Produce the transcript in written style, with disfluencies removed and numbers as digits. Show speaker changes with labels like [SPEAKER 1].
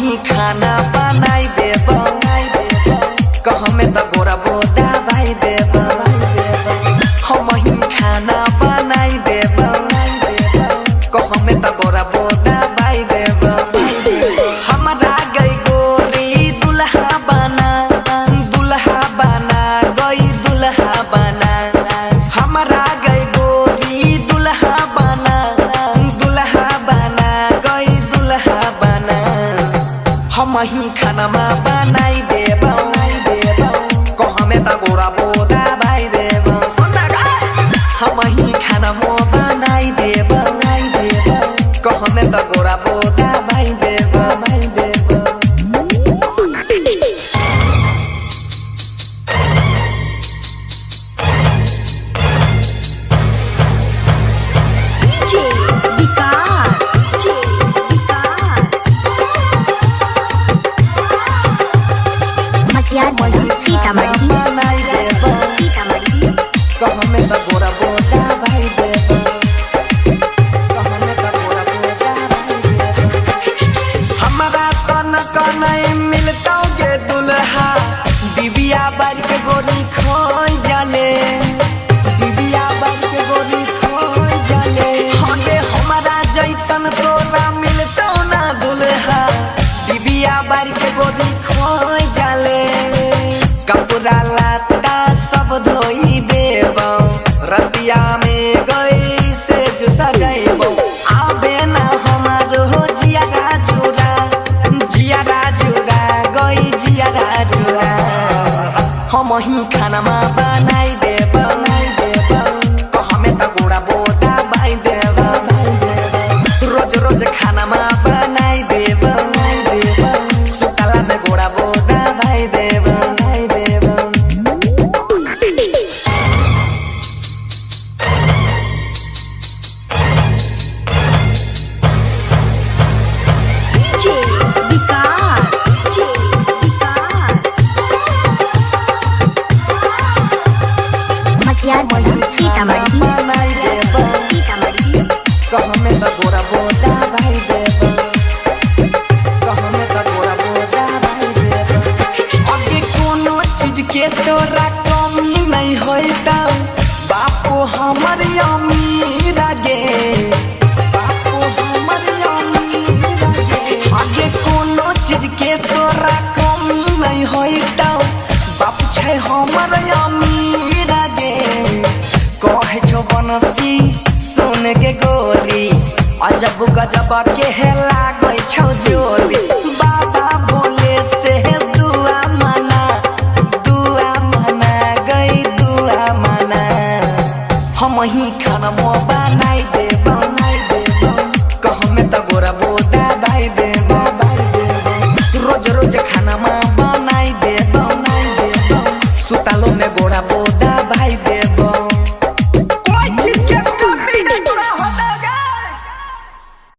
[SPEAKER 1] ही खाना बनाई देब कह में तो गोरा बोदा भाई देब हम ही खाना बनाई देब कह में तो गोरा बोदा भाई देब हमारा गई गोरी दुल्हा बना गई दुल्हा बना हमारा गई गोरी दुल्हा बना गई दुल्हा बना हम ही खाना बनाई देब कह में तो गोरा बोदा भाई देब हम ही खाना बनाई देब कह में तो गोरा बोदा भाई देब कह में तो गोरा बोदा भाई देब हमारा सन का नहीं मिलता गे दुल्हा दिबिया बार के गोरी खोई जाले दिबिया बार के गोरी खोई जाले हगे हमारा जैसन तोरा मिलता ना दुल्हा दिबिया बार के गोरी खोई जाले कपड़ा लाता सब धोई देब रतिया में गई से जो सजाइब आबे ना हमारो जियारा जुड़ा गई जियारा जुड़ा हम ही खाना बनाई देब कह में तो गोरा बोदा भाई देब रोज रोज खाना बनाई देब सुतला में गोरा बोदा भाई देब कह में तो गोरा बोदा भाई देब अभी कोनो चीज के तोरा कमी नहीं होता बापू हमर अमीर गे अभी कोनो चीज के तोरा कमी नहीं होता बापू छै हमर अमीर गे कहे छो बनसी सुन के गोरी अजब गजब के लागै छौ जोरी बाबा बोले से दुआ मना गई दुआ मना हम ही खाना